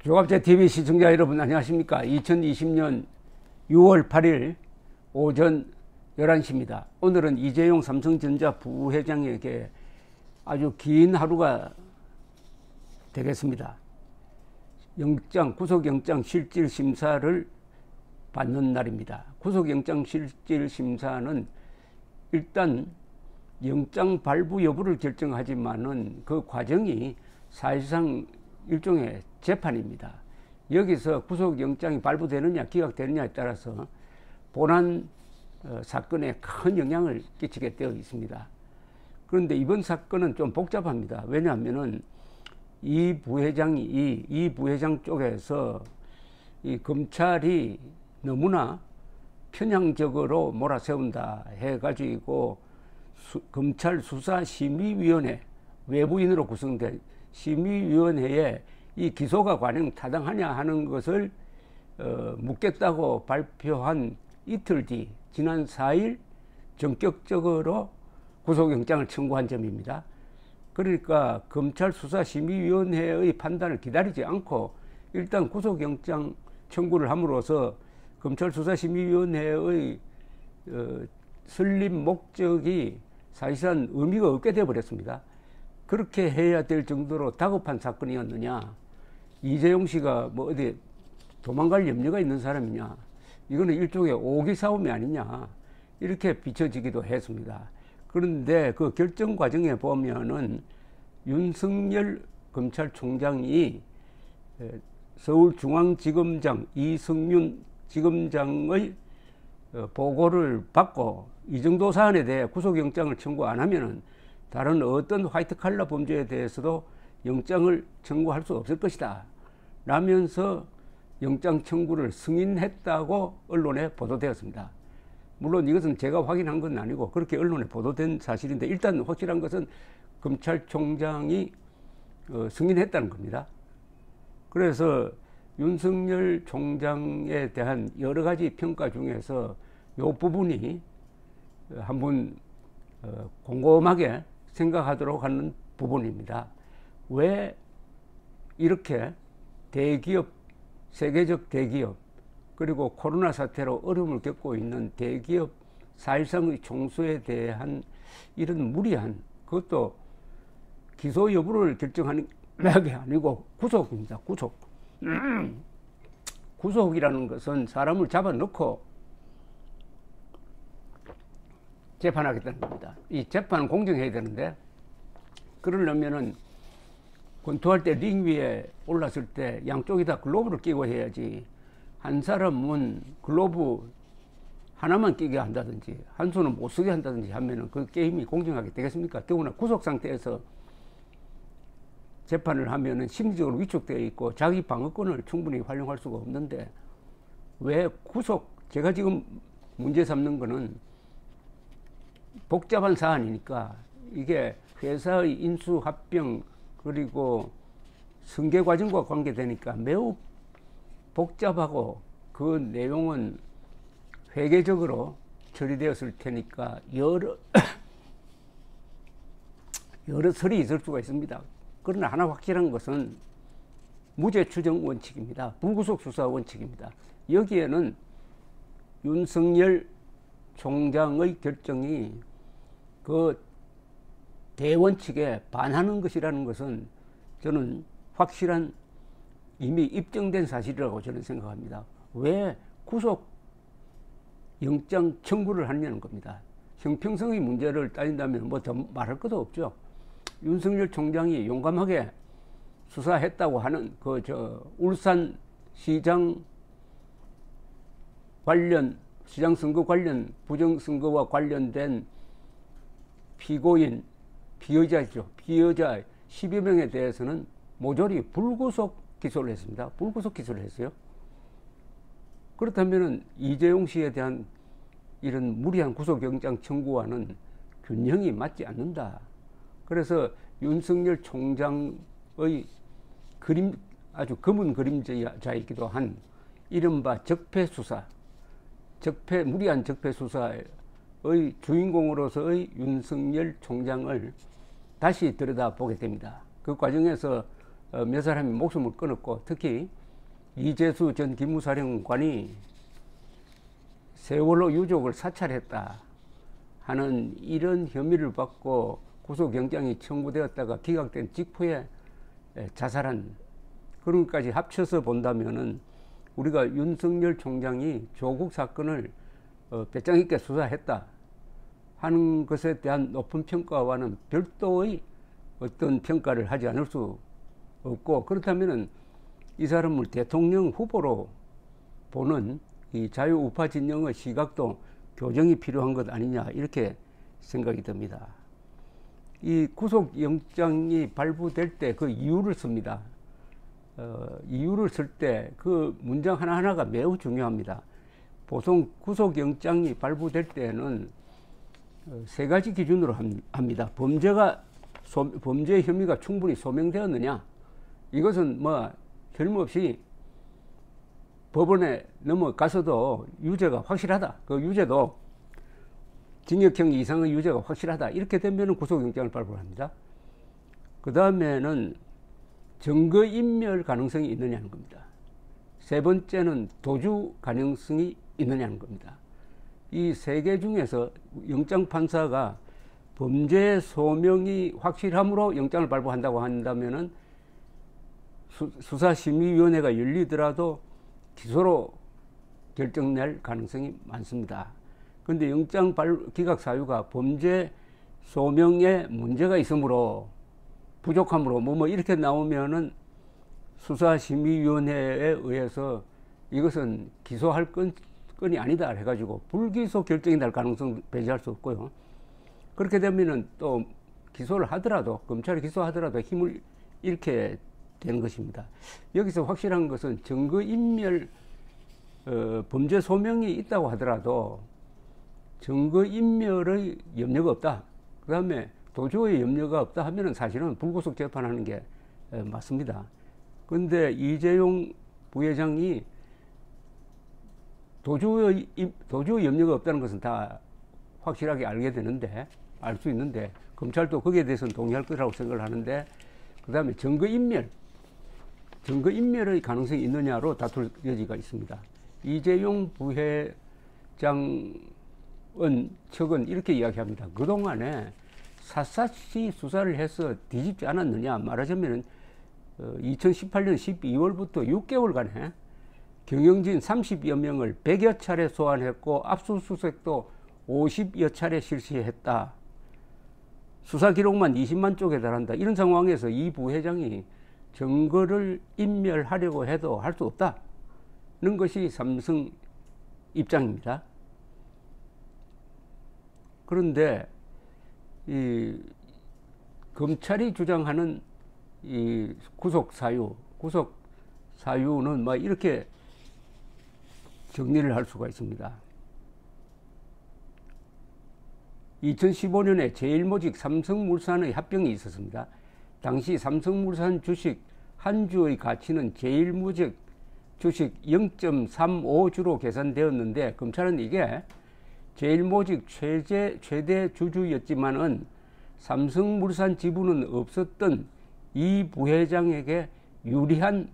조갑제TV 시청자 여러분 안녕하십니까. 2020년 6월 8일 오전 11시입니다. 오늘은 이재용 삼성전자 부회장에게 아주 긴 하루가 되겠습니다. 구속영장 실질심사를 받는 날입니다. 구속영장 실질심사는 일단 영장 발부 여부를 결정하지만은 그 과정이 사실상 일종의 재판입니다. 여기서 구속영장이 발부되느냐 기각되느냐에 따라서 본안 사건에 큰 영향을 끼치게 되어 있습니다. 그런데 이번 사건은 좀 복잡합니다. 왜냐하면은 이 부회장 쪽에서 이 검찰이 너무나 편향적으로 몰아세운다 해가지고 검찰 수사심의위원회 외부인으로 구성된 심의위원회에 이 기소가 관행 타당하냐 하는 것을 묻겠다고 발표한 이틀 뒤 지난 4일 전격적으로 구속영장을 청구한 점입니다. 그러니까 검찰 수사심의위원회의 판단을 기다리지 않고 일단 구속영장 청구를 함으로써 검찰 수사심의위원회의 설립 목적이 사실상 의미가 없게 되어버렸습니다. 그렇게 해야 될 정도로 다급한 사건이었느냐, 이재용 씨가 뭐 어디 도망갈 염려가 있는 사람이냐, 이거는 일종의 오기 싸움이 아니냐, 이렇게 비춰지기도 했습니다. 그런데 그 결정 과정에 보면은 윤석열 검찰총장이 서울중앙지검장 이승윤 지검장의 보고를 받고 이 정도 사안에 대해 구속영장을 청구 안 하면은 다른 어떤 화이트 칼라 범죄에 대해서도 영장을 청구할 수 없을 것이다 라면서 영장 청구를 승인했다고 언론에 보도되었습니다. 물론 이것은 제가 확인한 건 아니고 그렇게 언론에 보도된 사실인데, 일단 확실한 것은 검찰총장이 승인했다는 겁니다. 그래서 윤석열 총장에 대한 여러 가지 평가 중에서 이 부분이 한번 곰곰하게 생각하도록 하는 부분입니다. 왜 이렇게 대기업, 세계적 대기업, 그리고 코로나 사태로 어려움을 겪고 있는 대기업 사실상의 총수에 대한 이런 무리한, 그것도 기소 여부를 결정하는 게 아니고 구속입니다. 구속이라는 것은 사람을 잡아놓고 재판하겠다는 겁니다. 이 재판은 공정해야 되는데, 그러려면은 권투할 때 링 위에 올랐을 때 양쪽이 다 글로브를 끼고 해야지, 한 사람은 글로브 하나만 끼게 한다든지 한 손은 못 쓰게 한다든지 하면은 그 게임이 공정하게 되겠습니까? 더구나 구속 상태에서 재판을 하면은 심리적으로 위축되어 있고 자기 방어권을 충분히 활용할 수가 없는데, 왜 제가 지금 문제 삼는 거는 복잡한 사안이니까, 이게 회사의 인수 합병 그리고 승계 과정과 관계되니까 매우 복잡하고 그 내용은 회계적으로 처리되었을 테니까 여러 설이 있을 수가 있습니다. 그러나 하나 확실한 것은 무죄 추정 원칙입니다. 불구속 수사 원칙입니다. 여기에는 윤석열 총장의 결정이 그 대원칙에 반하는 것이라는 것은 저는 확실한 이미 입증된 사실이라고 저는 생각합니다. 왜 구속 영장 청구를 하느냐는 겁니다. 형평성의 문제를 따진다면 뭐 더 말할 것도 없죠. 윤석열 총장이 용감하게 수사했다고 하는 울산 시장 선거 관련 부정선거와 관련된 피의자죠. 피의자 10여 명에 대해서는 모조리 불구속 기소를 했습니다. 불구속 기소를 했어요. 그렇다면은 이재용 씨에 대한 이런 무리한 구속영장 청구와는 균형이 맞지 않는다. 그래서 윤석열 총장의 아주 검은 그림자이기도 한 이른바 무리한 적폐 수사의 주인공으로서의 윤석열 총장을 다시 들여다보게 됩니다. 그 과정에서 몇 사람이 목숨을 끊었고, 특히 이재수 전 기무사령관이 세월호 유족을 사찰했다 하는 이런 혐의를 받고 구속영장이 청구되었다가 기각된 직후에 자살한, 그런 것까지 합쳐서 본다면은 우리가 윤석열 총장이 조국 사건을 배짱 있게 수사했다 하는 것에 대한 높은 평가와는 별도의 어떤 평가를 하지 않을 수 없고, 그렇다면은 이 사람을 대통령 후보로 보는 이 자유우파 진영의 시각도 교정이 필요한 것 아니냐, 이렇게 생각이 듭니다. 이 구속영장이 발부될 때 그 이유를 씁니다. 이유를 쓸 때 그 문장 하나하나가 매우 중요합니다. 보통 구속영장이 발부될 때는 세 가지 기준으로 합니다. 범죄 혐의가 충분히 소명되었느냐, 이것은 뭐 틀림없이 법원에 넘어가서도 유죄가 확실하다, 그 유죄도 징역형 이상의 유죄가 확실하다, 이렇게 되면 구속영장을 발부합니다. 그 다음에는 증거인멸 가능성이 있느냐는 겁니다. 세 번째는 도주 가능성이 있느냐는 겁니다. 이 세 개 중에서 영장판사가 범죄 소명이 확실함으로 영장을 발부한다고 한다면은 수사심의위원회가 열리더라도 기소로 결정낼 가능성이 많습니다. 그런데 영장 기각 사유가 범죄 소명에 문제가 있으므로, 부족함으로 뭐 이렇게 나오면은 수사심의위원회에 의해서 이것은 기소할 건이 아니다 해가지고 불기소 결정이 날 가능성 배제할 수 없고요. 그렇게 되면은 또 기소를 하더라도, 검찰이 기소하더라도 힘을 잃게 되는 것입니다. 여기서 확실한 것은 증거인멸, 범죄 소명이 있다고 하더라도 증거인멸의 염려가 없다, 그 다음에 도주의 염려가 없다 하면은 사실은 불구속 재판하는 게 맞습니다. 그런데 이재용 부회장이 도주의 염려가 없다는 것은 다 확실하게 알게 되는데, 알 수 있는데, 검찰도 거기에 대해서는 동의할 거라고 생각을 하는데, 그 다음에 증거인멸의 가능성이 있느냐로 다툴 여지가 있습니다. 이재용 부회장은 측은 이렇게 이야기합니다. 그동안에 샅샅이 수사를 해서 뒤집지 않았느냐, 말하자면 2018년 12월부터 6개월간에 경영진 30여 명을 100여 차례 소환했고 압수수색도 50여 차례 실시했다. 수사 기록만 20만 쪽에 달한다. 이런 상황에서 이 부회장이 증거를 인멸하려고 해도 할 수 없다는 것이 삼성 입장입니다. 그런데 이 검찰이 주장하는 이 구속 사유는 뭐 이렇게 정리를 할 수가 있습니다. 2015년에 제일모직 삼성물산의 합병이 있었습니다. 당시 삼성물산 주식 한 주의 가치는 제일모직 주식 0.35주로 계산되었는데, 검찰은 이게 제일모직 최대 주주였지만은 삼성물산 지분은 없었던 이 부회장에게 유리한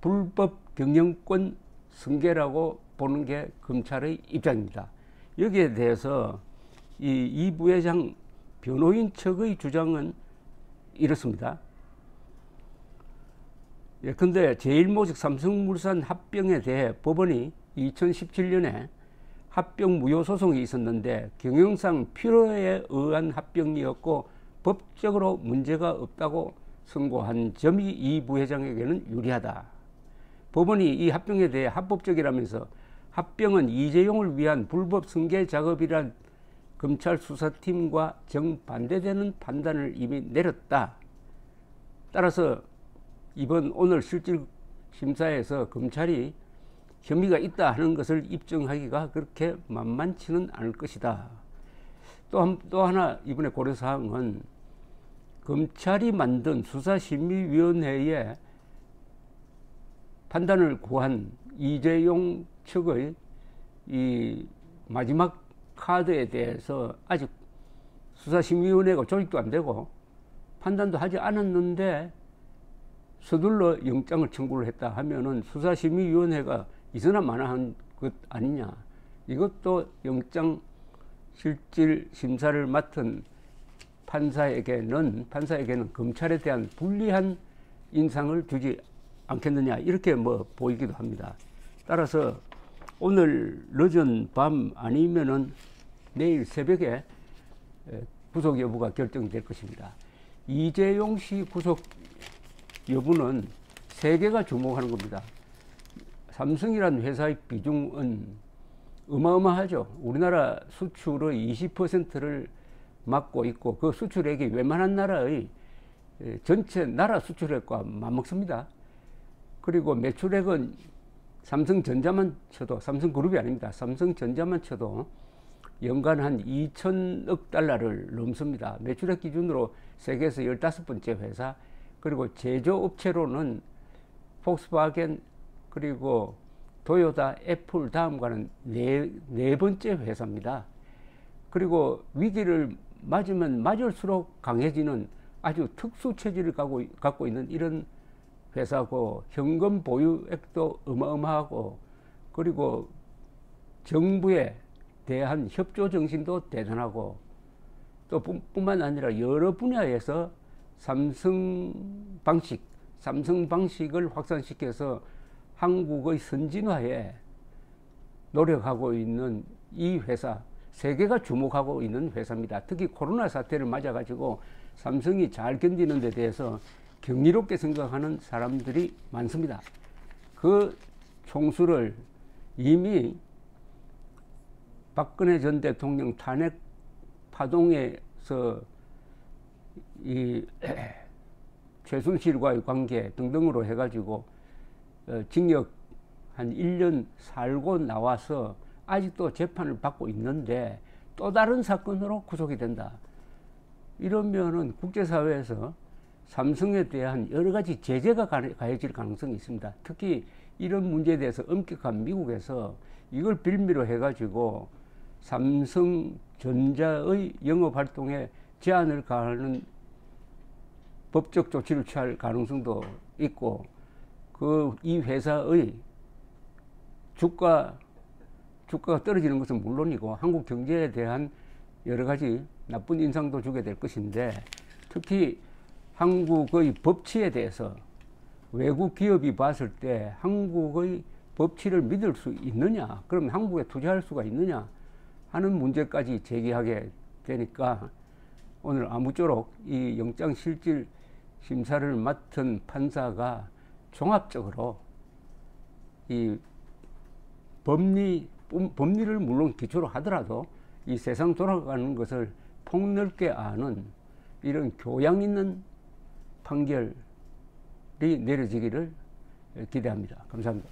불법 경영권 승계라고 보는 게 검찰의 입장입니다. 여기에 대해서 이 부회장 변호인 측의 주장은 이렇습니다. 예컨대 제일모직 삼성물산 합병에 대해 법원이 2017년에 합병 무효 소송이 있었는데 경영상 필요에 의한 합병이었고 법적으로 문제가 없다고 선고한 점이 이 부회장에게는 유리하다. 법원이 이 합병에 대해 합법적이라면서 합병은 이재용을 위한 불법 승계 작업이란 검찰 수사팀과 정반대되는 판단을 이미 내렸다. 따라서 오늘 실질 심사에서 검찰이 혐의가 있다 하는 것을 입증하기가 그렇게 만만치는 않을 것이다. 또 하나 이번에 고려사항은 검찰이 만든 수사심의위원회에 판단을 구한 이재용 측의 이 마지막 카드에 대해서 아직 수사심의위원회가 조직도 안 되고 판단도 하지 않았는데 서둘러 영장을 청구를 했다 하면은 수사심의위원회가 이서나 마나한 것 아니냐. 이것도 영장 실질 심사를 맡은 판사에게는 검찰에 대한 불리한 인상을 주지 않겠느냐, 이렇게 뭐 보이기도 합니다. 따라서 오늘 늦은 밤 아니면은 내일 새벽에 구속 여부가 결정될 것입니다. 이재용 씨 구속 여부는 세계가 주목하는 겁니다. 삼성이라는 회사의 비중은 어마어마하죠. 우리나라 수출의 20%를 맡고 있고, 그 수출액이 웬만한 나라의 전체 나라 수출액과 맞먹습니다. 그리고 매출액은 삼성전자만 쳐도, 삼성그룹이 아닙니다. 삼성전자만 쳐도 연간 한 2천억 달러를 넘습니다. 매출액 기준으로 세계에서 15번째 회사, 그리고 제조업체로는 폭스바겐, 그리고 도요타, 애플 다음과는 네 번째 회사입니다. 그리고 위기를 맞으면 맞을수록 강해지는 아주 특수 체질을 갖고 있는 이런 회사고, 현금 보유액도 어마어마하고, 그리고 정부에 대한 협조 정신도 대단하고, 또 뿐만 아니라 여러 분야에서 삼성 방식을 확산시켜서 한국의 선진화에 노력하고 있는 이 회사, 세계가 주목하고 있는 회사입니다. 특히 코로나 사태를 맞아가지고 삼성이 잘 견디는 데 대해서 경이롭게 생각하는 사람들이 많습니다. 그 총수를 이미 박근혜 전 대통령 탄핵 파동에서 이 최순실과의 관계 등등으로 해가지고 징역 한 1년 살고 나와서 아직도 재판을 받고 있는데 또 다른 사건으로 구속이 된다. 이러면은 국제사회에서 삼성에 대한 여러 가지 제재가 가해질 가능성이 있습니다. 특히 이런 문제에 대해서 엄격한 미국에서 이걸 빌미로 해가지고 삼성전자의 영업활동에 제한을 가하는 법적 조치를 취할 가능성도 있고, 이 회사의 주가가 떨어지는 것은 물론이고 한국 경제에 대한 여러 가지 나쁜 인상도 주게 될 것인데, 특히 한국의 법치에 대해서 외국 기업이 봤을 때 한국의 법치를 믿을 수 있느냐, 그럼 한국에 투자할 수가 있느냐 하는 문제까지 제기하게 되니까, 오늘 아무쪼록 이 영장 실질 심사를 맡은 판사가 종합적으로 이 법리를 물론 기초로 하더라도 이 세상 돌아가는 것을 폭넓게 아는 이런 교양 있는 판결이 내려지기를 기대합니다. 감사합니다.